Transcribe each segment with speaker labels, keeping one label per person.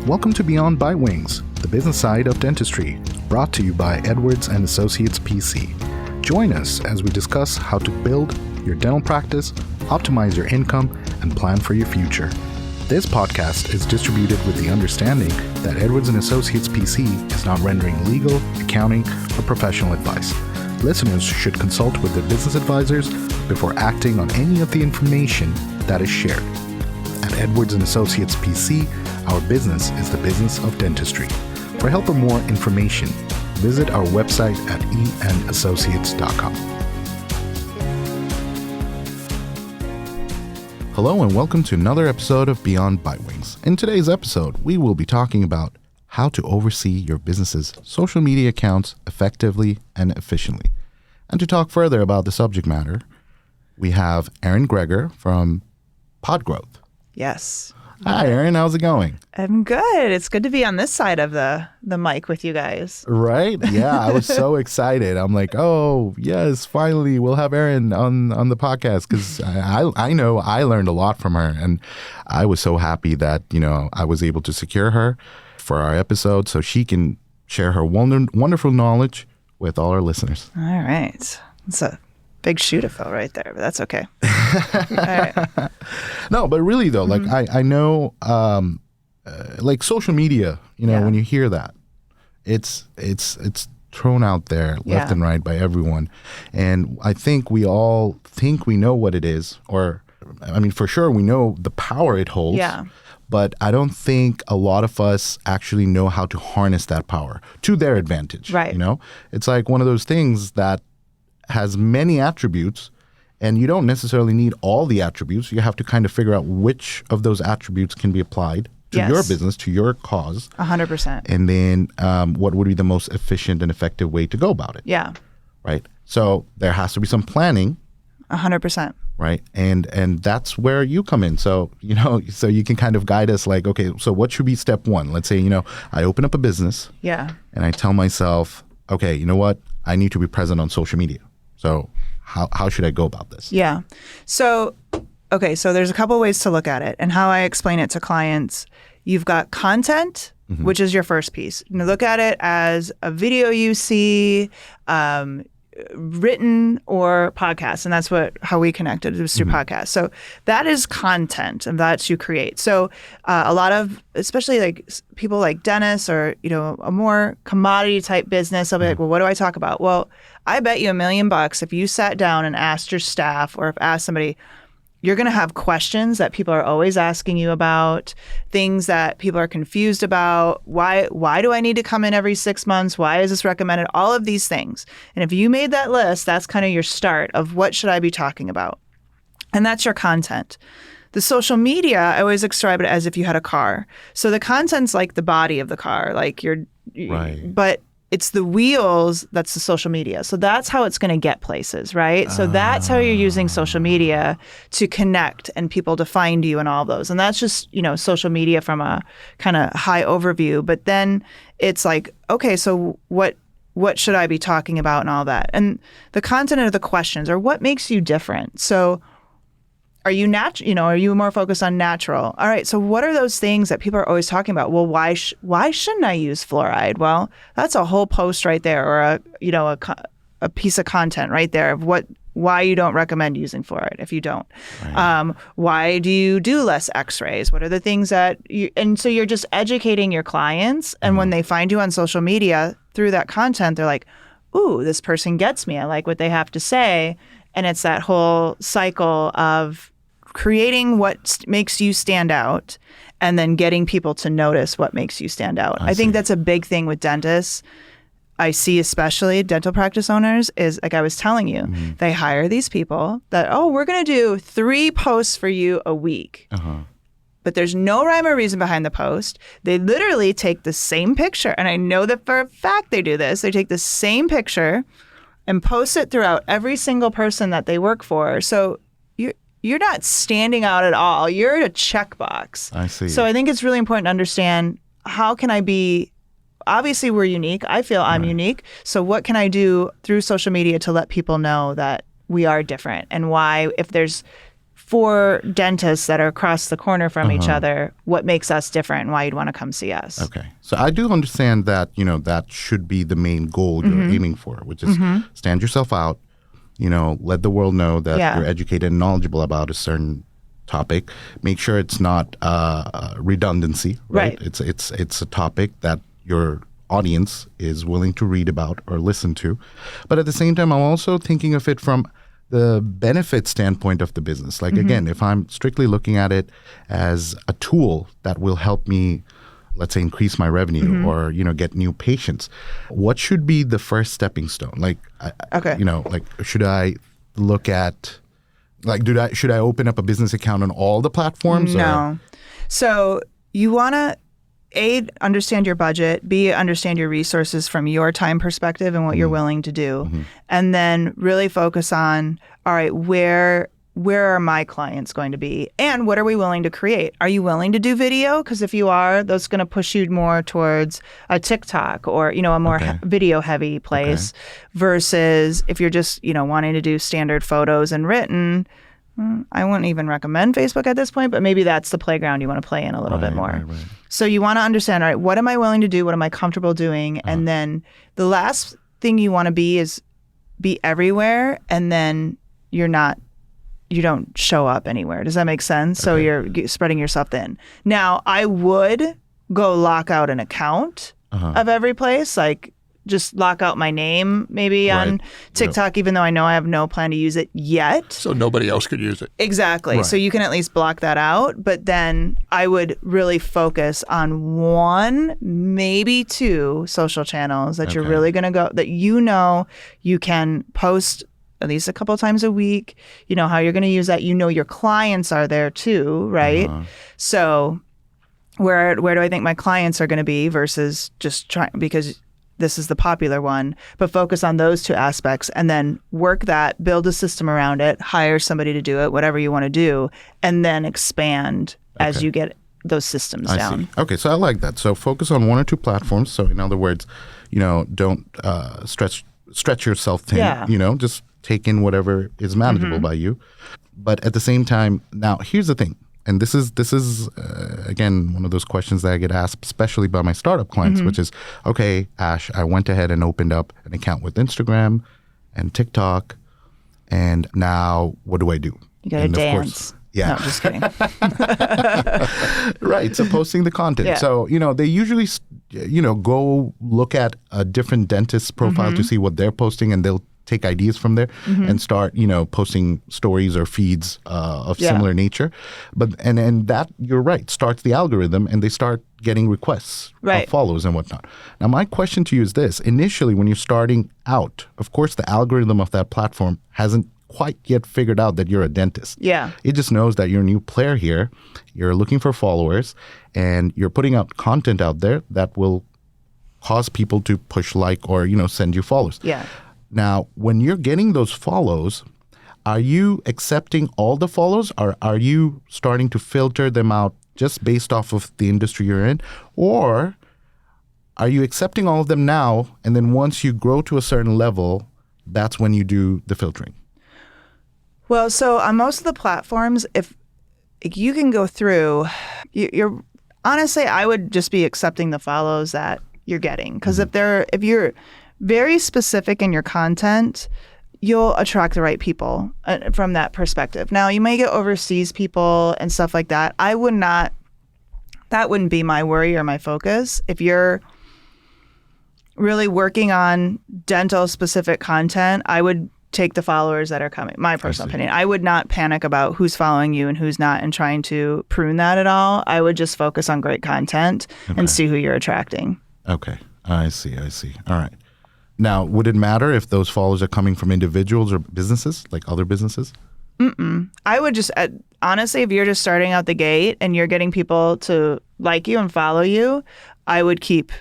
Speaker 1: Welcome to Beyond Bite Wings, the business side of dentistry, brought to you by Edwards and Associates PC. Join us as we discuss how to build your dental practice, optimize your income, and plan for your future. This podcast is distributed with the understanding that Edwards and Associates PC is not rendering legal, accounting, or professional advice. Listeners should consult with their business advisors before acting on any of the information that is shared. At Edwards and Associates PC, our business is the business of dentistry. For help or more information, visit our website at enassociates.com. Hello and welcome to another episode of Beyond Bite Wings. In today's episode, we will be talking about how to oversee your business's social media accounts effectively and efficiently. And to talk further about the subject matter, we have Erin Greger from Podgrowth.
Speaker 2: Yes.
Speaker 1: Hi, Erin. How's it going?
Speaker 2: I'm good. It's good to be on this side of the mic with you guys.
Speaker 1: Right? Yeah, I was so excited. I'm like, oh, yes, finally we'll have Erin on the podcast because I know I learned a lot from her. And I was so happy that, I was able to secure her for our episode so she can share her wonderful knowledge with all our listeners.
Speaker 2: All right. It's a big shoe to fill right there, but that's okay. All right.
Speaker 1: No, but really though, like I know, like social media, when you hear that, it's thrown out there left and right by everyone, and I think we all think we know what it is, or I mean, for sure we know the power it holds.
Speaker 2: Yeah.
Speaker 1: But I don't think a lot of us actually know how to harness that power to their advantage.
Speaker 2: Right.
Speaker 1: It's like one of those things that has many attributes, and you don't necessarily need all the attributes. You have to kind of figure out which of those attributes can be applied to your business, to your cause.
Speaker 2: 100%.
Speaker 1: And then what would be the most efficient and effective way to go about it.
Speaker 2: Yeah.
Speaker 1: Right. So there has to be some planning.
Speaker 2: 100%.
Speaker 1: Right. And that's where you come in. So, so you can kind of guide us like, okay, so what should be step one? Let's say, I open up a business.
Speaker 2: Yeah.
Speaker 1: And I tell myself, okay, you know what? I need to be present on social media. So how should I go about this?
Speaker 2: Yeah. So there's a couple ways to look at it, and how I explain it to clients. You've got content, which is your first piece. Look at it as a video you see, written or podcast, and that's how we connected. It was through podcasts. So that is content, and that's you create. So a lot of, especially like people like dentists or a more commodity type business, they'll be like, well, what do I talk about? Well, I bet you $1 million if you sat down and asked your staff or asked somebody, you're going to have questions that people are always asking you about, things that people are confused about. Why do I need to come in every 6 months? Why is this recommended? All of these things. And if you made that list, that's kind of your start of what should I be talking about. And that's your content. The social media, I always describe it as if you had a car. So the content's like the body of the car, like
Speaker 1: right.
Speaker 2: But it's the wheels that's the social media. So that's how it's going to get places, right? So that's how you're using social media to connect and people to find you and all those. And that's just, social media from a kind of high overview. But then it's like, okay, so what should I be talking about and all that? And the content of the questions, or what makes you different? So are you are you more focused on natural? All right. So what are those things that people are always talking about? Well, why shouldn't I use fluoride? Well, that's a whole post right there, or a piece of content right there of why you don't recommend using fluoride if you don't. Right. Why do you do less x-rays? What are the things that and so you're just educating your clients. And when they find you on social media through that content, they're like, ooh, this person gets me. I like what they have to say. And it's that whole cycle of creating what makes you stand out and then getting people to notice what makes you stand out. I think that's a big thing with dentists. I see especially dental practice owners is, like I was telling you, they hire these people that, we're going to do 3 posts for you a week. But there's no rhyme or reason behind the post. They literally take the same picture. And I know that for a fact they do this. They take the same picture and post it throughout every single person that they work for. So you're not standing out at all. You're a checkbox.
Speaker 1: I see.
Speaker 2: So I think it's really important to understand, how can I be, obviously we're unique. I feel I'm unique. So what can I do through social media to let people know that we are different, and why, if there's for dentists that are across the corner from each other, what makes us different and why you'd want to come see us.
Speaker 1: Okay. So I do understand that, that should be the main goal you're aiming for, which is stand yourself out, let the world know that you're educated and knowledgeable about a certain topic. Make sure it's not redundancy, right? It's a topic that your audience is willing to read about or listen to. But at the same time, I'm also thinking of it from the benefit standpoint of the business. Like, again, if I'm strictly looking at it as a tool that will help me, let's say, increase my revenue or, get new patients, what should be the first stepping stone? Like, should I look at, should I open up a business account on all the platforms?
Speaker 2: No. So you want to, A, understand your budget, B, understand your resources from your time perspective and what you're willing to do. And then really focus on, all right, where are my clients going to be? And what are we willing to create? Are you willing to do video? Because if you are, that's going to push you more towards a TikTok or, a more video heavy place versus if you're just, wanting to do standard photos and written. I wouldn't even recommend Facebook at this point, but maybe that's the playground you want to play in a little bit more. Right. So you want to understand, all right, what am I willing to do? What am I comfortable doing? And then the last thing you want to be is be everywhere, and then you don't show up anywhere. Does that make sense? So you're spreading yourself thin. Now, I would go lock out an account of every place, like just lock out my name maybe on TikTok, even though I know I have no plan to use it yet.
Speaker 3: So nobody else could use it.
Speaker 2: Exactly. Right. So you can at least block that out. But then I would really focus on 1, maybe 2 social channels that you're really going to go, that you can post at least a couple of times a week. You know how you're going to use that. Your clients are there too, right? So where do I think my clients are going to be versus just trying, because this is the popular one, but focus on those 2 aspects and then work that, build a system around it, hire somebody to do it, whatever you want to do, and then expand as you get those systems down.
Speaker 1: See. Okay, so I like that. So focus on 1 or 2 platforms. So in other words, don't stretch yourself thin, just take in whatever is manageable by you. But at the same time, now here's the thing. And this is again, one of those questions that I get asked, especially by my startup clients, which is, okay, Ash, I went ahead and opened up an account with Instagram and TikTok, and now what do I do?
Speaker 2: You got to dance. No, just kidding.
Speaker 1: Right. So posting the content. Yeah. So, they usually, go look at a different dentist's profile to see what they're posting, and they'll take ideas from there and start, posting stories or feeds of similar nature. But and that, you're right, starts the algorithm, and they start getting requests of follows and whatnot. Now, my question to you is this. Initially, when you're starting out, of course, the algorithm of that platform hasn't quite yet figured out that you're a dentist. Yeah. It just knows that you're a new player here. You're looking for followers, and you're putting out content out there that will cause people to push like or, send you followers. Yeah. Now, when you're getting those follows, are you accepting all the follows, or are you starting to filter them out just based off of the industry you're in? Or are you accepting all of them now, and then once you grow to a certain level, that's when you do the filtering?
Speaker 2: Well, so on most of the platforms, if you can go through, you're honestly, I would just be accepting the follows that you're getting. Because if you're very specific in your content, you'll attract the right people from that perspective. Now, you may get overseas people and stuff like that. That wouldn't be my worry or my focus. If you're really working on dental specific content, I would take the followers that are coming. My personal opinion. I would not panic about who's following you and who's not and trying to prune that at all. I would just focus on great content and see who you're attracting.
Speaker 1: Okay. I see. All right. Now, would it matter if those followers are coming from individuals or businesses, like other businesses?
Speaker 2: I would just, honestly, if you're just starting out the gate and you're getting people to like you and follow you, I would keep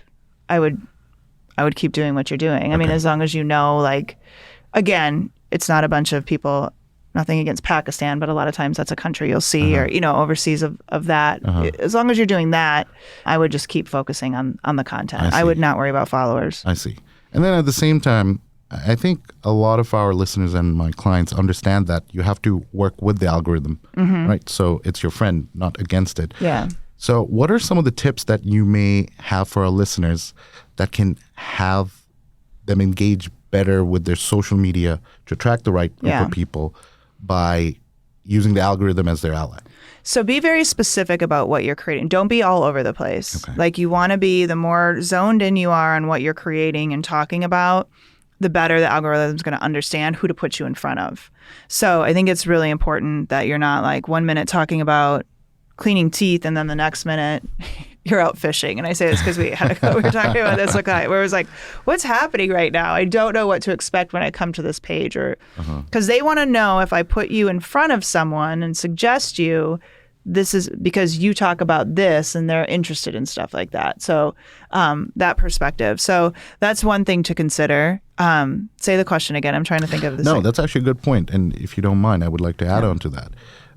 Speaker 2: doing what you're doing. I mean, as long as again, it's not a bunch of people, nothing against Pakistan, but a lot of times that's a country you'll see or, overseas of that. As long as you're doing that, I would just keep focusing on the content. I would not worry about followers.
Speaker 1: I see. And then at the same time, I think a lot of our listeners and my clients understand that you have to work with the algorithm, right? So it's your friend, not against it.
Speaker 2: Yeah.
Speaker 1: So what are some of the tips that you may have for our listeners that can have them engage better with their social media to attract the right group of people by using the algorithm as their ally?
Speaker 2: So be very specific about what you're creating. Don't be all over the place.
Speaker 1: Okay.
Speaker 2: Like you want to be, the more zoned in you are on what you're creating and talking about, the better the algorithm's going to understand who to put you in front of. So I think it's really important that you're not like 1 minute talking about cleaning teeth and then the next minute you're out fishing. And I say this because we were talking about this where it was like, what's happening right now? I don't know what to expect when I come to this page, or because they want to know if I put you in front of someone and suggest you, this is because you talk about this and they're interested in stuff like that. So that perspective. So that's one thing to consider. Say the question again. I'm trying to think of this.
Speaker 1: No, that's actually a good point. And if you don't mind, I would like to add on to that.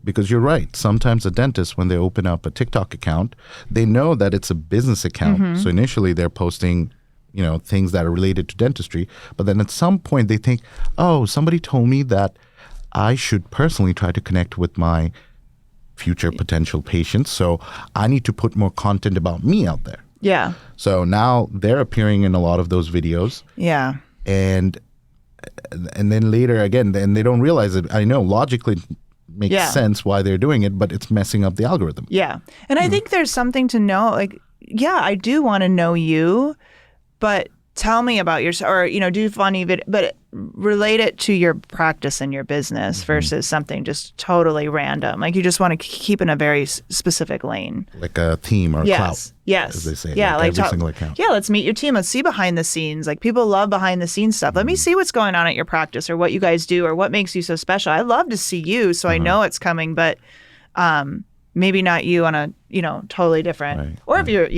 Speaker 1: Because you're right. Sometimes a dentist, when they open up a TikTok account, they know that it's a business account. So initially they're posting, things that are related to dentistry. But then at some point they think, oh, somebody told me that I should personally try to connect with my future potential patients. So I need to put more content about me out there.
Speaker 2: Yeah.
Speaker 1: So now they're appearing in a lot of those videos.
Speaker 2: Yeah.
Speaker 1: And then later again, then they don't realize it. I know logically makes sense why they're doing it, but it's messing up the algorithm.
Speaker 2: Yeah. And I think there's something to know, like, yeah, I do want to know you, but tell me about yourself, or, do funny video, but relate it to your practice and your business versus something just totally random. Like you just want to keep in a very specific lane.
Speaker 1: Like a theme or clout.
Speaker 2: Yes.
Speaker 1: As they say.
Speaker 2: Yeah.
Speaker 1: Like every single account.
Speaker 2: Yeah. Let's meet your team. Let's see behind the scenes. Like people love behind the scenes stuff. Let me see what's going on at your practice or what you guys do or what makes you so special. I love to see you. So I know it's coming, but maybe not you on a, totally different.
Speaker 1: Right.
Speaker 2: Or if you're,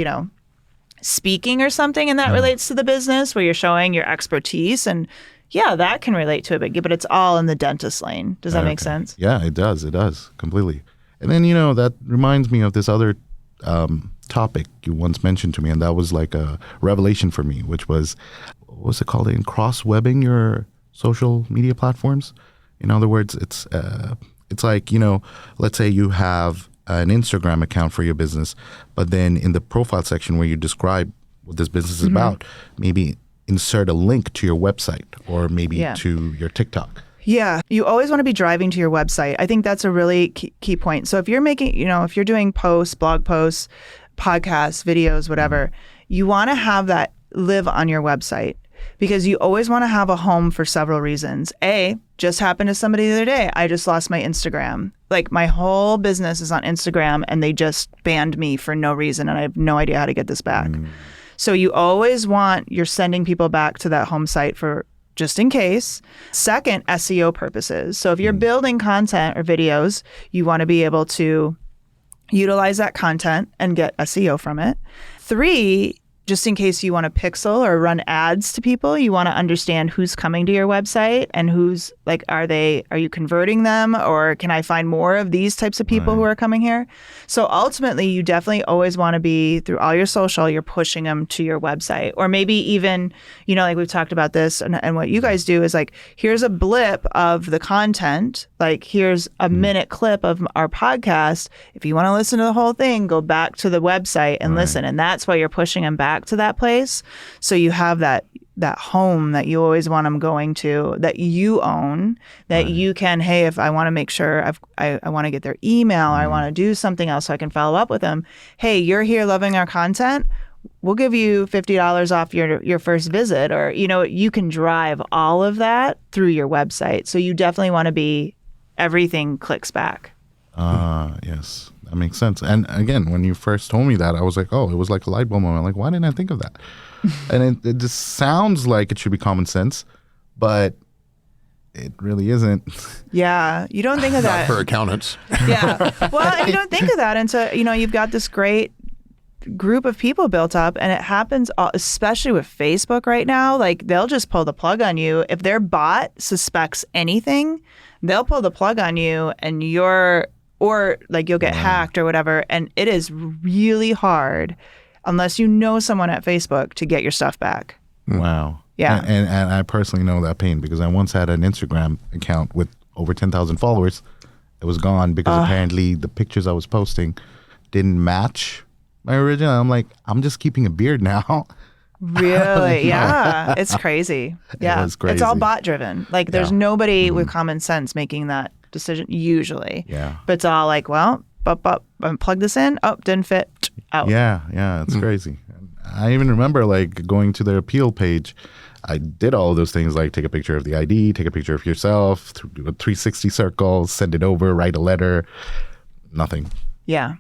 Speaker 2: speaking or something and that relates to the business where you're showing your expertise, and that can relate to it, but it's all in the dentist lane. Does that make sense?
Speaker 1: Yeah, it does completely. And then that reminds me of this other topic you once mentioned to me, and that was like a revelation for me, which was, what was it called, in cross-webbing your social media platforms. In other words, it's like, let's say you have an Instagram account for your business, but then in the profile section where you describe what this business is about, maybe insert a link to your website or maybe to your TikTok.
Speaker 2: Yeah. You always want to be driving to your website. I think that's a really key point. So if you're making, if you're doing posts, blog posts, podcasts, videos, whatever, you want to have that live on your website, because you always want to have a home for several reasons. Just happened to somebody the other day. I just lost my Instagram. Like my whole business is on Instagram and they just banned me for no reason and I have no idea how to get this back. So you always you're sending people back to that home site for just in case. Second, SEO purposes. So if you're building content or videos, you want to be able to utilize that content and get SEO from it. 3, just in case you want to pixel or run ads to people, you want to understand who's coming to your website and who's like, are you converting them, or can I find more of these types of people who are coming here? So ultimately, you definitely always want to be, through all your social, you're pushing them to your website. Or maybe even, like we've talked about this, and what you guys do is like, here's a blip of the content, like here's a minute clip of our podcast. If you want to listen to the whole thing, go back to the website and listen. And that's why you're pushing them back to that place. So you have that home that you always want them going to, that you own, that you can, hey, if I want to make sure I want to get their email, or I want to do something else so I can follow up with them. Hey, you're here loving our content. We'll give you $50 off your first visit, or, you can drive all of that through your website. So you definitely want to be, everything clicks back.
Speaker 1: Yes, that makes sense. And again, when you first told me that, I was like, oh, it was like a light bulb moment. Like, why didn't I think of that? And it just sounds like it should be common sense, but it really isn't.
Speaker 2: Yeah, you don't think of that.
Speaker 3: Not for accountants.
Speaker 2: Yeah. Well, and you don't think of that until, you've got this great group of people built up, and it happens especially with Facebook right now. Like they'll just pull the plug on you. If their bot suspects anything, they'll pull the plug on you, and you'll get hacked or whatever. And it is really hard, unless you know someone at Facebook, to get your stuff back.
Speaker 1: Wow.
Speaker 2: Yeah.
Speaker 1: And I personally know that pain because I once had an Instagram account with over 10,000 followers. It was gone because apparently the pictures I was posting didn't match my original. I'm like, I'm just keeping a beard now.
Speaker 2: Really? Yeah. It's crazy. Yeah.
Speaker 1: was crazy.
Speaker 2: It's all bot driven. Like there's
Speaker 1: Yeah.
Speaker 2: nobody with common sense making that decision usually.
Speaker 1: Yeah.
Speaker 2: But it's all like, well, plug this in. Oh, didn't fit. Out.
Speaker 1: Yeah, it's crazy. I even remember like going to their appeal page. I did all of those things like take a picture of the ID, take a picture of yourself, do a 360 circle, send it over, write a letter. Nothing.
Speaker 2: Yeah.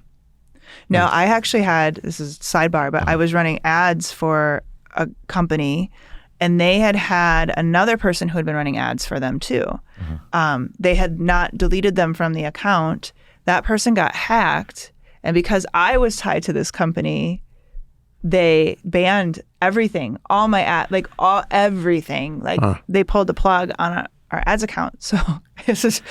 Speaker 2: No, I actually had, this is sidebar, but I was running ads for a company and they had another person who had been running ads for them too. They had not deleted them from the account. That person got hacked. And because I was tied to this company, they banned everything, all my ad, like everything. Like they pulled the plug on our ads account. So this is,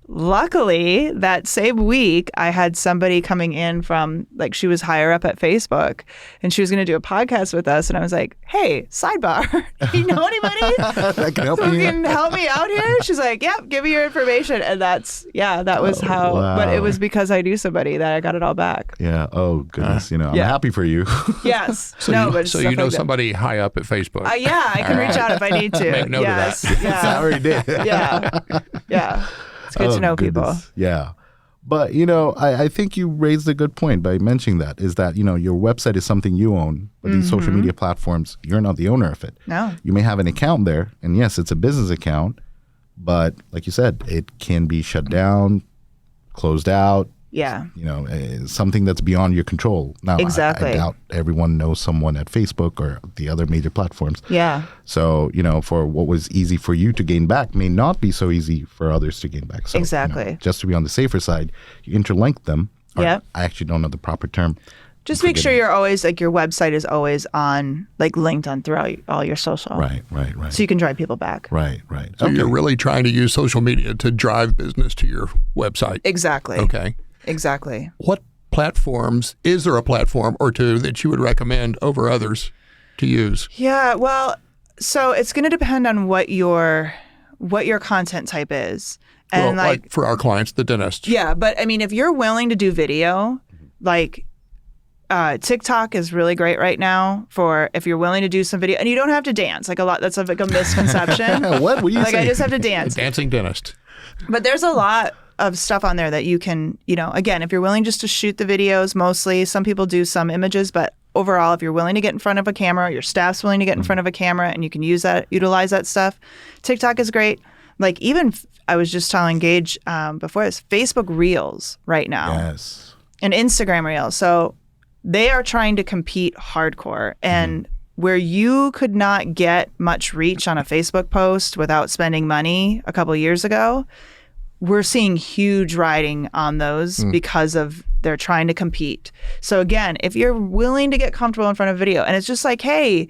Speaker 2: luckily that same week I had somebody coming in from, like, she was higher up at Facebook and she was going to do a podcast with us. And I was like, hey, sidebar, you know anybody
Speaker 1: That can help
Speaker 2: who
Speaker 1: you.
Speaker 2: can help me out here? She's like, yep, give me your information. And that was how,
Speaker 1: wow.
Speaker 2: but it was because I knew somebody that I got it all back.
Speaker 1: Yeah. Oh goodness. I'm
Speaker 2: Yeah.
Speaker 1: happy for you.
Speaker 2: Yes.
Speaker 3: So
Speaker 2: no,
Speaker 3: you,
Speaker 2: but
Speaker 3: so
Speaker 2: stuff
Speaker 3: you know
Speaker 2: like that.
Speaker 3: somebody high up at Facebook.
Speaker 2: Yeah, I can reach out if I need to.
Speaker 3: Make note of
Speaker 2: yes.
Speaker 3: that.
Speaker 1: I
Speaker 2: Yeah.
Speaker 1: already did.
Speaker 2: Yeah. It's good to know people.
Speaker 1: Goodness. Yeah. But, I think you raised a good point by mentioning that, is that, your website is something you own, but these social media platforms, you're not the owner of it.
Speaker 2: No.
Speaker 1: You may have an account there, and yes, it's a business account, but like you said, it can be shut down, closed out,
Speaker 2: Yeah.
Speaker 1: something that's beyond your control. Now,
Speaker 2: Exactly.
Speaker 1: I doubt everyone knows someone at Facebook or the other major platforms.
Speaker 2: Yeah.
Speaker 1: So, for what was easy for you to gain back may not be so easy for others to gain back. So,
Speaker 2: Exactly.
Speaker 1: just to be on the safer side, you interlink them. Or
Speaker 2: Yep.
Speaker 1: I actually don't know the proper term.
Speaker 2: Just make sure you're always, like, your website is always on, like, linked on throughout all your social.
Speaker 1: Right.
Speaker 2: So you can drive people back.
Speaker 1: Right.
Speaker 3: So you're really trying to use social media to drive business to your website.
Speaker 2: Exactly.
Speaker 3: Okay.
Speaker 2: Exactly.
Speaker 3: What platforms, is there a platform or two that you would recommend over others to use?
Speaker 2: Yeah, well, so it's going to depend on what your content type is. And
Speaker 3: Well, like for our clients, the dentist.
Speaker 2: yeah, but I mean, if you're willing to do video, like TikTok is really great right now for if you're willing to do some video, and you don't have to dance. Like that's like a misconception.
Speaker 1: What do you
Speaker 2: Like
Speaker 1: say?
Speaker 2: I just have to
Speaker 3: The
Speaker 2: dance.
Speaker 3: dancing dentist.
Speaker 2: But there's a lot of stuff on there that you can, again, if you're willing just to shoot the videos mostly, some people do some images, but overall, if you're willing to get in front of a camera, your staff's willing to get in front of a camera and you can utilize that stuff, TikTok is great. Like even, I was just telling Gage before this, Facebook Reels right now
Speaker 1: Yes.
Speaker 2: and Instagram Reels. So they are trying to compete hardcore. And where you could not get much reach on a Facebook post without spending money a couple years ago, we're seeing huge riding on those because of they're trying to compete. So again, if you're willing to get comfortable in front of video and it's just like, hey,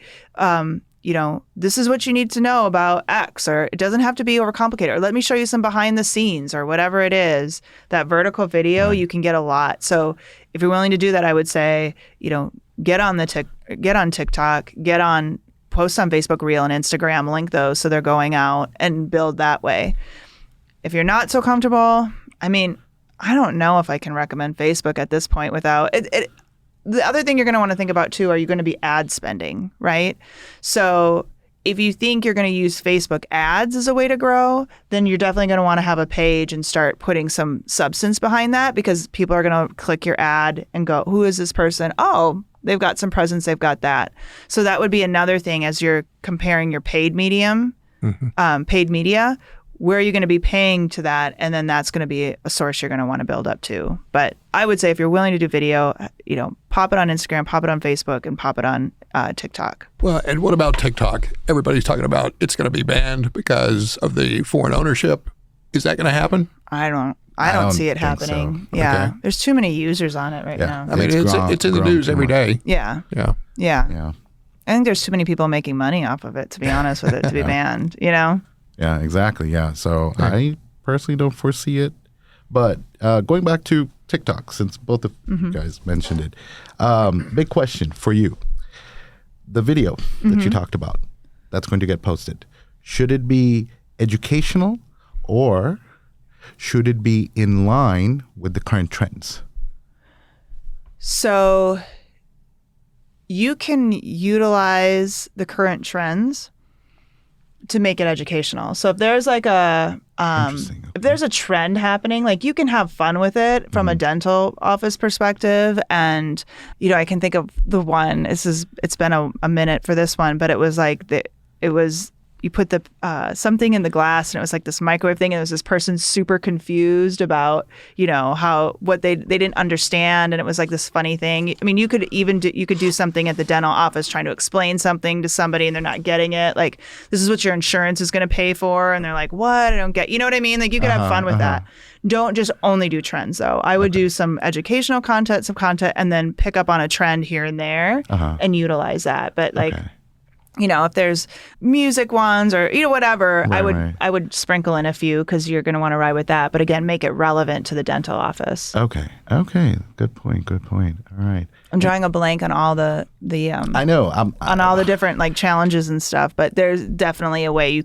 Speaker 2: this is what you need to know about X, or it doesn't have to be overcomplicated, or let me show you some behind the scenes or whatever it is, that vertical video, you can get a lot. So if you're willing to do that, I would say, get on TikTok, post on Facebook Reel and Instagram, link those so they're going out and build that way. If you're not so comfortable, I mean, I don't know if I can recommend Facebook at this point without it. The other thing you're going to want to think about too, are you going to be ad spending, right? So if you think you're going to use Facebook ads as a way to grow, then you're definitely going to want to have a page and start putting some substance behind that, because people are going to click your ad and go, who is this person? Oh, they've got some presence, they've got that. So that would be another thing as you're comparing your paid media, where are you going to be paying to that? And then that's going to be a source you're going to want to build up to. But I would say if you're willing to do video, pop it on Instagram, pop it on Facebook, and pop it on TikTok.
Speaker 3: Well, and what about TikTok? Everybody's talking about it's going to be banned because of the foreign ownership. Is that going to happen?
Speaker 2: I don't see it
Speaker 1: think
Speaker 2: happening.
Speaker 1: so.
Speaker 2: Yeah.
Speaker 3: Okay.
Speaker 2: There's too many users on it right now.
Speaker 3: I mean,
Speaker 1: It's
Speaker 3: it's in the
Speaker 1: grown
Speaker 3: news
Speaker 1: too
Speaker 3: every
Speaker 1: much.
Speaker 3: day.
Speaker 2: Yeah.
Speaker 3: Yeah.
Speaker 2: Yeah. I think there's too many people making money off of it, to be honest with it, to be banned,
Speaker 1: Yeah, exactly. Yeah. So I personally don't foresee it. But going back to TikTok, since both of you guys mentioned it, big question for you. The video that you talked about, that's going to get posted? Should it be educational or should it be in line with the current trends?
Speaker 2: So you can utilize the current trends to make it educational. So if there's like
Speaker 1: Interesting.
Speaker 2: if there's a trend happening, like you can have fun with it from a dental office perspective. And, I can think of the one, it's been a minute for this one, but it was like, you put the something in the glass and it was like this microwave thing, and there was this person super confused about what they didn't understand, and it was like this funny thing. I mean, you could do something at the dental office trying to explain something to somebody and they're not getting it, like this is what your insurance is going to pay for, and they're like, what? I don't get, you know what I mean? Like you could have fun with that. Don't just only do trends though. I would do some educational content, and then pick up on a trend here and there and utilize that. But like if there's music ones or whatever, I would sprinkle in a few because you're going to want to ride with that. But again, make it relevant to the dental office.
Speaker 1: Okay. Good point. All right.
Speaker 2: I'm drawing a blank on all the
Speaker 1: I know
Speaker 2: on all the different like challenges and stuff. But there's definitely a way you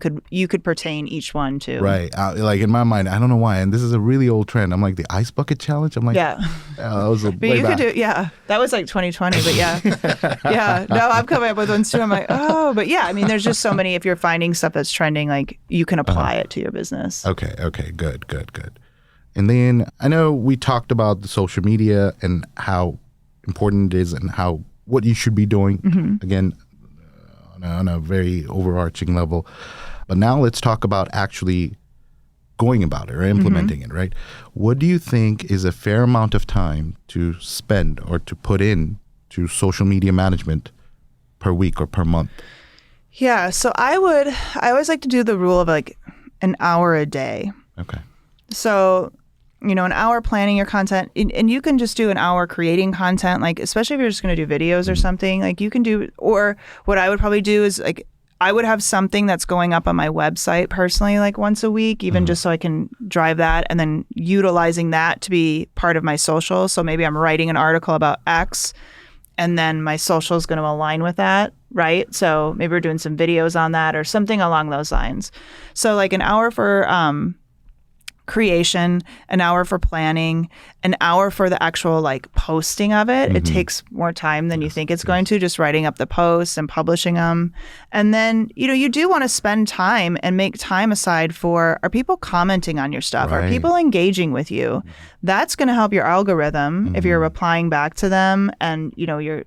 Speaker 2: could pertain each one to.
Speaker 1: Right. Like in my mind, I don't know why, and this is a really old trend. I'm like the ice bucket challenge. I'm like,
Speaker 2: yeah.
Speaker 1: That was
Speaker 2: but you could do, that was like 2020. But yeah. No, I'm coming up with ones too. I'm like, oh, but yeah. I mean, there's just so many. If you're finding stuff that's trending, like you can apply it to your business.
Speaker 1: Okay. Good. And then I know we talked about the social media and how important it is and what you should be doing, again, on a very overarching level. But now let's talk about actually going about it or implementing it, right? What do you think is a fair amount of time to spend or to put in to social media management per week or per month?
Speaker 2: Yeah, so I always like to do the rule of like an hour a day.
Speaker 1: Okay.
Speaker 2: So an hour planning your content, and you can just do an hour creating content, like especially if you're just going to do videos or something, like you can do, or what I would probably do is like I would have something that's going up on my website personally like once a week, even just so I can drive that, and then utilizing that to be part of my social. So maybe I'm writing an article about X and then my social is going to align with that, right? So maybe we're doing some videos on that or something along those lines. So like an hour for creation, an hour for planning, an hour for the actual like posting of it. It takes more time than you think it's going to, just writing up the posts and publishing them. And then, you do want to spend time and make time aside for, are people commenting on your stuff?
Speaker 1: Right.
Speaker 2: Are people engaging with you? That's going to help your algorithm if you're replying back to them and, you're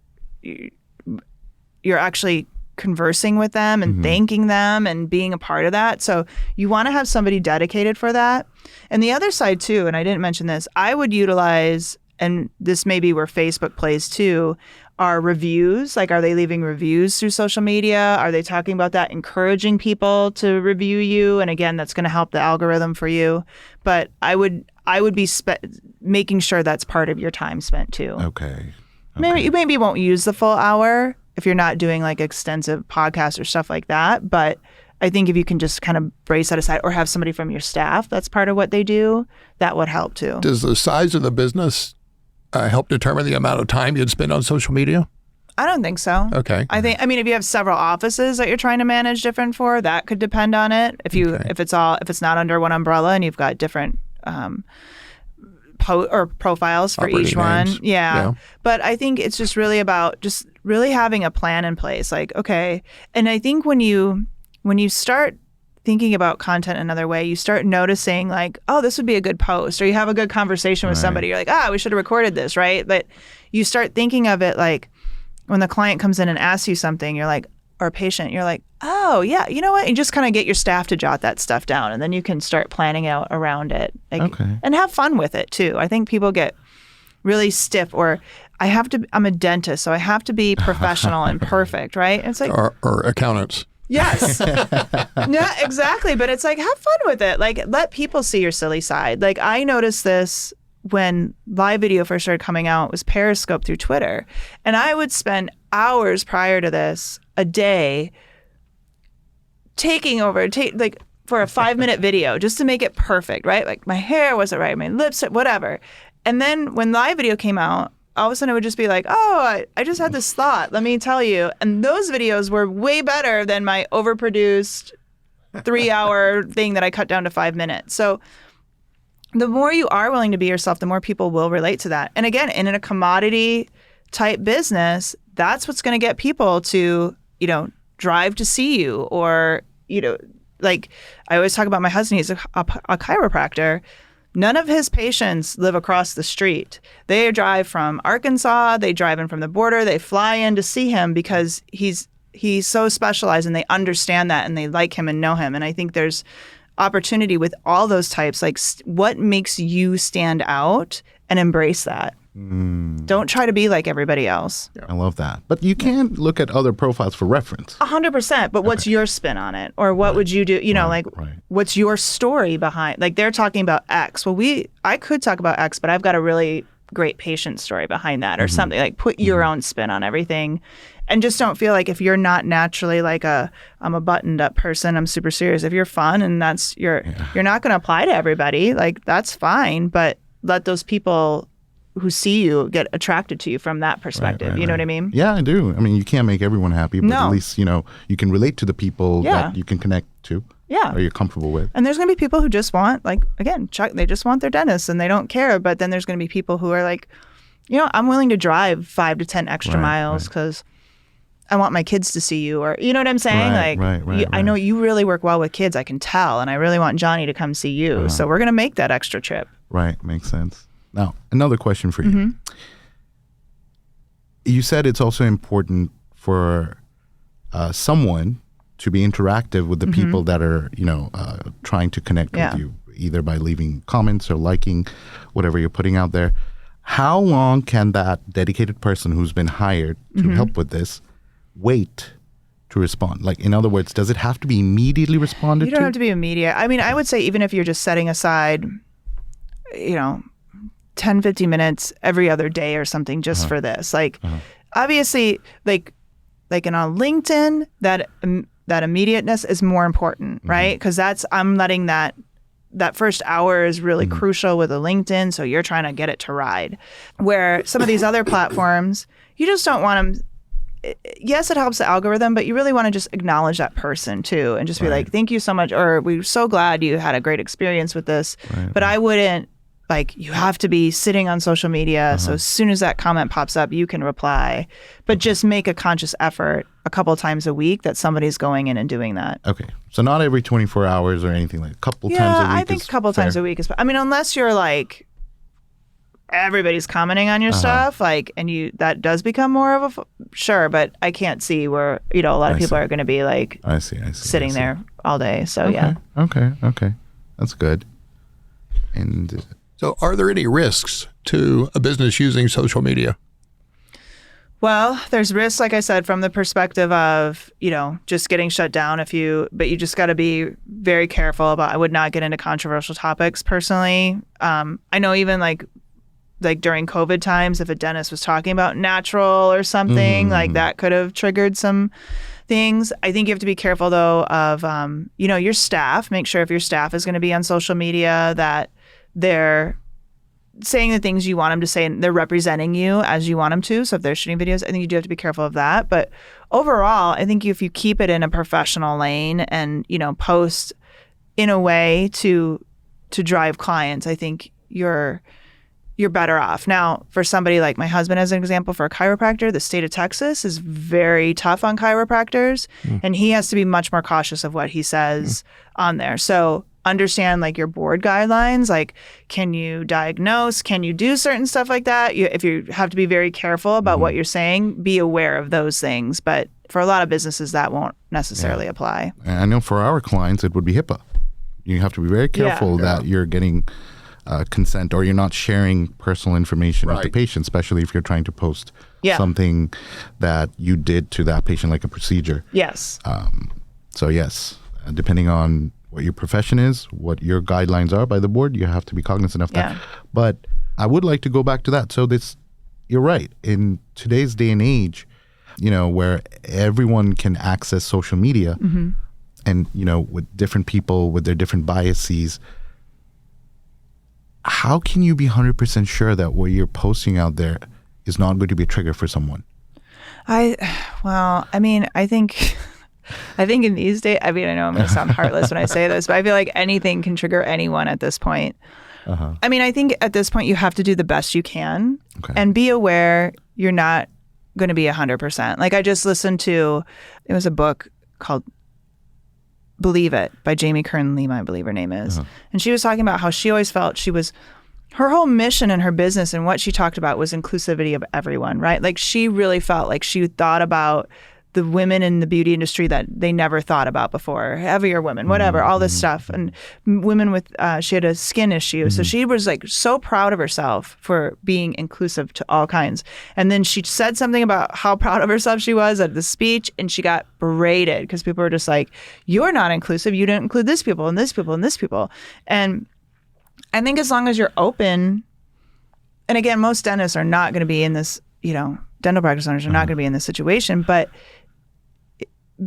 Speaker 2: actually conversing with them and thanking them and being a part of that. So you want to have somebody dedicated for that. And the other side too, and I didn't mention this, I would utilize, and this may be where Facebook plays too, are reviews. Like, are they leaving reviews through social media? Are they talking about that, encouraging people to review you? And again, that's going to help the algorithm for you. But I would be making sure that's part of your time spent too.
Speaker 1: Okay.
Speaker 2: Maybe you won't use the full hour if you're not doing like extensive podcasts or stuff like that. But I think if you can just kind of brace that aside or have somebody from your staff that's part of what they do, that would help too.
Speaker 3: Does the size of the business help determine the amount of time you'd spend on social media?
Speaker 2: I don't think so.
Speaker 3: Okay.
Speaker 2: I mean, if you have several offices that you're trying to manage different for, that could depend on it. If it's not under one umbrella and you've got different profiles for
Speaker 3: Operating
Speaker 2: each one.
Speaker 3: names.
Speaker 2: Yeah. But I think it's just really about just really having a plan in place. Like, okay. And I think when you start thinking about content another way, you start noticing like, oh, this would be a good post, or you have a good conversation with somebody. You're like, we should have recorded this, right? But you start thinking of it like when the client comes in and asks you something, you're like, or a patient, you're like, oh yeah, you know what? You just kind of get your staff to jot that stuff down, and then you can start planning out around it. Like, and have fun with it too. I think people get really stiff, or I'm a dentist, so I have to be professional and perfect, right? It's like,
Speaker 3: or accountants.
Speaker 2: Yes. Yeah, exactly. But it's like, have fun with it. Like, let people see your silly side. Like, I noticed this when live video first started coming out. It was Periscope through Twitter. And I would spend hours prior to this a day taking over, for a 5-minute video just to make it perfect, right? Like, my hair wasn't right, my lips, whatever. And then when live video came out, all of a sudden it would just be like, oh, I just had this thought. Let me tell you. And those videos were way better than my overproduced 3-hour thing that I cut down to 5 minutes. So the more you are willing to be yourself, the more people will relate to that. And again, in a commodity type business, that's what's going to get people to, drive to see you. Or, like I always talk about my husband, he's a chiropractor. None of his patients live across the street. They drive from Arkansas, they drive in from the border, they fly in to see him because he's so specialized and they understand that and they like him and know him. And I think there's opportunity with all those types. Like what makes you stand out and embrace that. Don't try to be like everybody else.
Speaker 1: I love that. But you can look at other profiles for reference.
Speaker 2: 100%. But what's your spin on it? Or what would you do? What's your story behind? Like they're talking about X. Well, I could talk about X, but I've got a really great patient story behind that or something. Like put your own spin on everything. And just don't feel like if you're not naturally like I'm a buttoned up person, I'm super serious. If you're fun and you're not going to apply to everybody, like that's fine. But let those people who see you get attracted to you from that perspective. You know what I mean?
Speaker 1: Yeah, I do. I mean, you can't make everyone happy, but at least, you can relate to the people that you can connect to.
Speaker 2: Yeah.
Speaker 1: Or you're comfortable with.
Speaker 2: And there's going to be people who just want, like, again, they just want their dentist and they don't care. But then there's going to be people who are like, I'm willing to drive 5 to 10 extra miles because I want my kids to see you. Or, you know what I'm saying? I know you really work well with kids, I can tell. And I really want Johnny to come see you. So we're going to make that extra trip.
Speaker 1: Right. Makes sense. Now, another question for you. You said it's also important for someone to be interactive with the people that are, trying to connect with you, either by leaving comments or liking whatever you're putting out there. How long can that dedicated person who's been hired to help with this wait to respond? Like, in other words, does it have to be immediately responded to?
Speaker 2: You don't have to be immediate. I mean, I would say even if you're just setting aside, 10, 15 minutes every other day or something just for this. Like, obviously, like in on LinkedIn, that immediateness is more important, right? Because I'm letting that first hour is really crucial with a LinkedIn, so you're trying to get it to ride. Where some of these other platforms, you just don't want them. Yes, it helps the algorithm, but you really want to just acknowledge that person too, and just be like, "Thank you so much," or "We're so glad you had a great experience with this." But I wouldn't. Like, you have to be sitting on social media, so as soon as that comment pops up, you can reply. But just make a conscious effort a couple times a week that somebody's going in and doing that.
Speaker 1: Okay. So not every 24 hours or anything, like a couple times a week.
Speaker 2: Yeah, I think a couple times a week is, I mean, unless you're like, everybody's commenting on your stuff, like, and that does become more of sure, but I can't see where, a lot of people are going to be like,
Speaker 1: I see.
Speaker 2: Sitting there all day. So,
Speaker 1: Okay. That's good. And
Speaker 3: so are there any risks to a business using social media?
Speaker 2: Well, there's risks, like I said, from the perspective of, just getting shut down but you just got to be very careful about, I would not get into controversial topics personally. I know even like during COVID times, if a dentist was talking about natural or something, like that could have triggered some things. I think you have to be careful though of, your staff. Make sure if your staff is going to be on social media that they're saying the things you want them to say and they're representing you as you want them to. So if they're shooting videos, I think you do have to be careful of that. But overall, I think if you keep it in a professional lane and, post in a way to drive clients, I think you're better off. Now, for somebody like my husband, as an example, for a chiropractor, the state of Texas is very tough on chiropractors, and he has to be much more cautious of what he says on there. So understand like your board guidelines, like can you diagnose, can you do certain stuff like that? If you have to be very careful about what you're saying, be aware of those things. But for a lot of businesses, that won't necessarily apply.
Speaker 1: I know for our clients, it would be HIPAA. You have to be very careful that you're getting consent or you're not sharing personal information with the patient, especially if you're trying to post something that you did to that patient, like a procedure.
Speaker 2: Yes.
Speaker 1: So yes, depending on what your profession is, what your guidelines are by the board, you have to be cognizant of that. But I would like to go back to that. So you're right. In today's day and age, where everyone can access social media and, with different people with their different biases, how can you be 100% sure that what you're posting out there is not going to be a trigger for someone?
Speaker 2: I mean, I think in these days, I mean, I know I'm going to sound heartless when I say this, but I feel like anything can trigger anyone at this point. I mean, I think at this point you have to do the best you can and be aware you're not going to be 100%. Like I just listened to, it was a book called Believe It by Jamie Kern Lima, I believe her name is. And she was talking about how she always felt her whole mission in her business and what she talked about was inclusivity of everyone, right? Like she really felt like she thought about the women in the beauty industry that they never thought about before, heavier women, whatever, all this stuff. And women with, she had a skin issue. So she was like so proud of herself for being inclusive to all kinds. And then she said something about how proud of herself she was at the speech and she got berated because people were just like, you're not inclusive. You didn't include this people and this people and this people. And I think as long as you're open, and again, most dentists are not going to be in this, dental practice owners are not going to be in this situation, but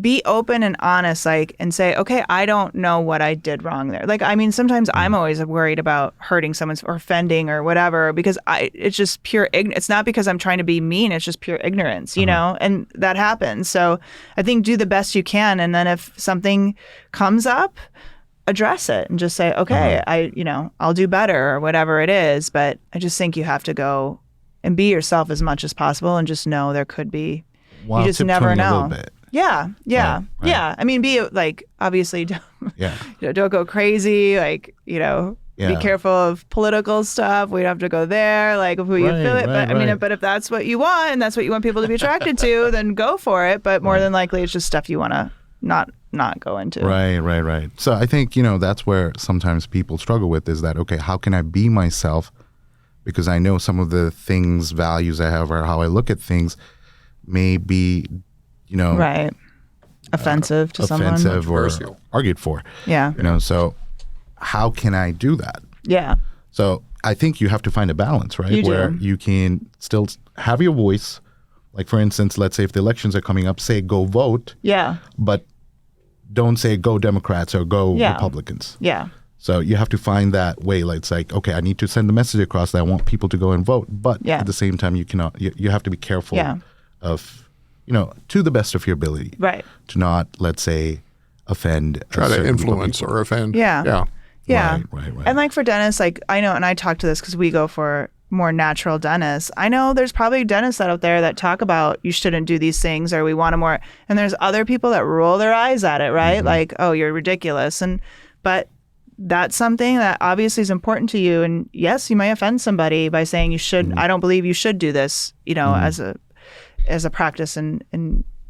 Speaker 2: be open and honest, and say, okay, I don't know what I did wrong there. Like, I mean, sometimes I'm always worried about hurting someone or offending or whatever, because it's just pure ignorance. It's not because I'm trying to be mean. It's just pure ignorance, and that happens. So I think do the best you can. And then if something comes up, address it and just say, okay, I'll do better or whatever it is. But I just think you have to go and be yourself as much as possible and just know there could be, you just never know.
Speaker 1: A little bit.
Speaker 2: Yeah. Yeah. I mean, be obviously, don't go crazy. Be careful of political stuff. We don't have to go there. Like if you feel it, but I mean, but if that's what you want and that's what you want people to be attracted to, then go for it. But more than likely, it's just stuff you want to not go into.
Speaker 1: Right. So I think that's where sometimes people struggle with is that, okay, how can I be myself? Because I know some of the things, values I have, or how I look at things, may be
Speaker 2: offensive to someone,
Speaker 1: offensive or argued for. So how can I do that? So I think you have to find a balance, right? Where you can still have your voice. Like for instance, let's say if the elections are coming up, say go vote, but don't say go Democrats or go Republicans. So you have to find that way. Like it's like, okay, I need to send the message across that I want people to go and vote, but at the same time, you have to be careful of to the best of your ability.
Speaker 2: Right.
Speaker 1: To not, let's say, offend.
Speaker 3: Try to influence or offend.
Speaker 2: Yeah.
Speaker 1: Right.
Speaker 2: And for dentists, I know, and I talk to this because we go for more natural dentists. I know there's probably dentists out there that talk about you shouldn't do these things or we want to more. And there's other people that roll their eyes at it, right? Like, oh, you're ridiculous. But that's something that obviously is important to you. And yes, you may offend somebody by saying you should, I don't believe you should do this, as a practice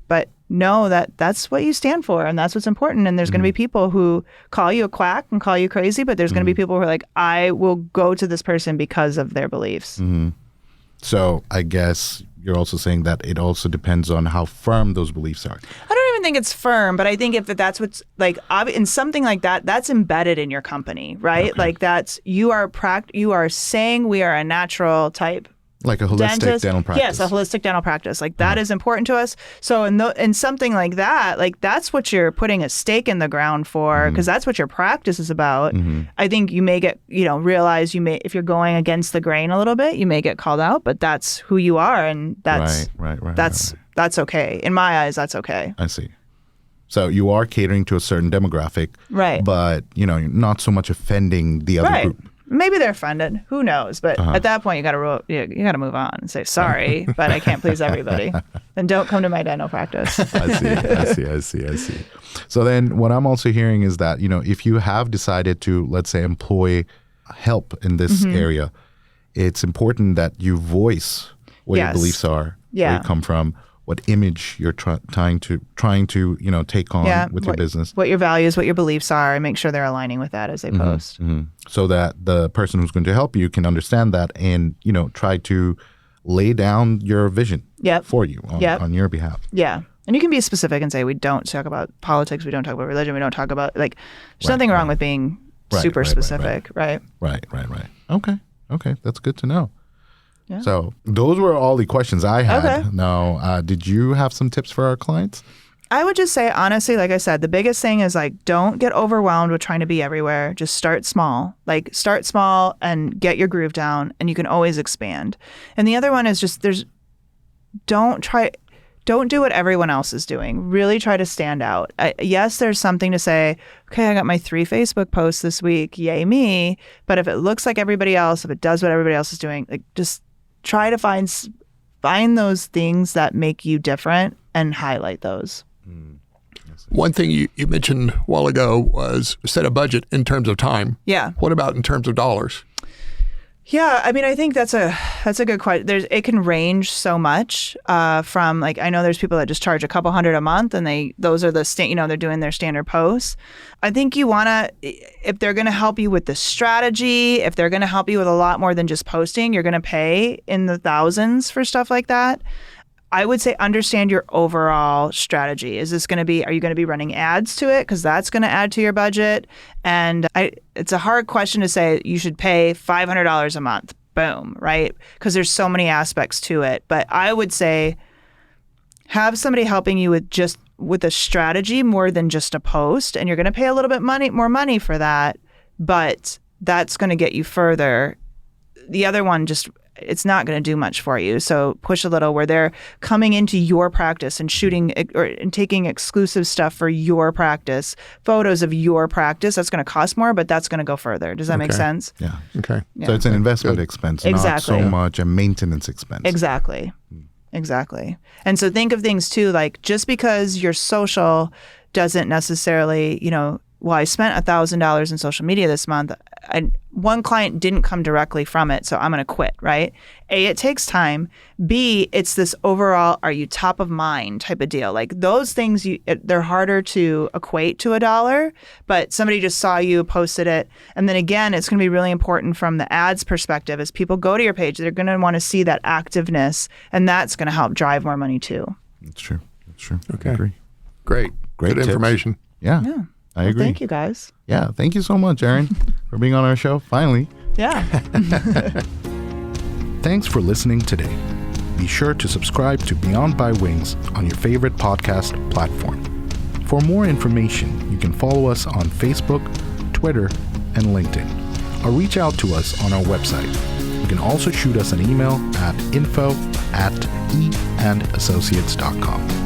Speaker 2: but know that that's what you stand for and that's what's important. And there's going to be people who call you a quack and call you crazy, but there's going to be people who are like, I will go to this person because of their beliefs.
Speaker 1: So I guess you're also saying that it also depends on how firm those beliefs are.
Speaker 2: I don't even think it's firm, but I think if that's what's in something like that, that's embedded in your company, right?
Speaker 1: Okay.
Speaker 2: Like that's, you are saying we are a natural type.
Speaker 1: Like a holistic dental practice.
Speaker 2: Yes, a holistic dental practice. Like that is important to us. So in something like that, that's what you're putting a stake in the ground for, because that's what your practice is about. I think you may get, realize if you're going against the grain a little bit, you may get called out, but that's who you are, and that's that's okay. In my eyes, that's okay.
Speaker 1: I see. So you are catering to a certain demographic,
Speaker 2: right?
Speaker 1: But you're not so much offending the other group.
Speaker 2: Maybe they're offended. Who knows? But at that point, you got to move on and say sorry, but I can't please everybody. Then don't come to my dental practice.
Speaker 1: I see. So then, what I'm also hearing is that if you have decided to, let's say, employ help in this area, it's important that you voice what your beliefs are, where you come from, what image you're trying to take on with your business,
Speaker 2: what your values, what your beliefs are, and make sure they're aligning with that as they post,
Speaker 1: so that the person who's going to help you can understand that and try to lay down your vision for you on your behalf.
Speaker 2: Yeah. And you can be specific and say, we don't talk about politics, we don't talk about religion, we don't talk about there's nothing wrong with being super specific, right?
Speaker 1: Right. Okay, that's good to know. Yeah. So those were all the questions I had.
Speaker 2: Okay.
Speaker 1: Now, did you have some tips for our clients?
Speaker 2: I would just say, honestly, like I said, the biggest thing is like, don't get overwhelmed with trying to be everywhere. Just start small. Like, start small and get your groove down, and you can always expand. And the other one is just don't do what everyone else is doing. Really try to stand out. Yes, there's something to say, okay, I got my 3 Facebook posts this week. Yay me. But if it looks like everybody else, if it does what everybody else is doing, like, just try to find those things that make you different and highlight those.
Speaker 3: One thing you mentioned a while ago was set a budget in terms of time.
Speaker 2: Yeah.
Speaker 3: What about in terms of dollars?
Speaker 2: Yeah, I mean, I think that's a good question. It can range so much from, like, I know there's people that just charge a couple $100 a month, and those are they're doing their standard posts. I think you want to, if they're going to help you with the strategy, if they're going to help you with a lot more than just posting, you're going to pay in the thousands for stuff like that. I would say understand your overall strategy. Are you going to be running ads to it? Because that's going to add to your budget. And it's a hard question to say you should pay $500 a month. Boom, right? Because there's so many aspects to it. But I would say have somebody helping you with a strategy more than just a post. And you're going to pay a little bit more money for that, but that's going to get you further. The other one it's not going to do much for you. So push a little where they're coming into your practice and shooting and taking exclusive stuff for your practice, photos of your practice. That's going to cost more, but that's going to go further. Does that make sense?
Speaker 1: Yeah.
Speaker 3: Okay.
Speaker 1: So it's an investment expense,
Speaker 2: Exactly.
Speaker 1: not so much a maintenance expense.
Speaker 2: Exactly. Exactly. And so think of things too, like, just because your social doesn't necessarily, I spent $1,000 in social media this month. One client didn't come directly from it, so I'm going to quit, right? A, it takes time. B, it's this overall, are you top of mind type of deal. Like, those things, they're harder to equate to $1, but somebody just saw you, posted it. And then again, it's going to be really important from the ads perspective. As people go to your page, they're going to want to see that activeness, and that's going to help drive more money too.
Speaker 1: That's true.
Speaker 3: Okay.
Speaker 1: I agree.
Speaker 3: Great. Good
Speaker 1: tips.
Speaker 3: information.
Speaker 1: Yeah. I agree.
Speaker 2: Thank you, guys.
Speaker 1: Yeah. Thank you so much, Erin, for being on our show. Finally.
Speaker 2: Yeah.
Speaker 1: Thanks for listening today. Be sure to subscribe to Beyond by Wings on your favorite podcast platform. For more information, you can follow us on Facebook, Twitter, and LinkedIn, or reach out to us on our website. You can also shoot us an email at info@eandassociates.com.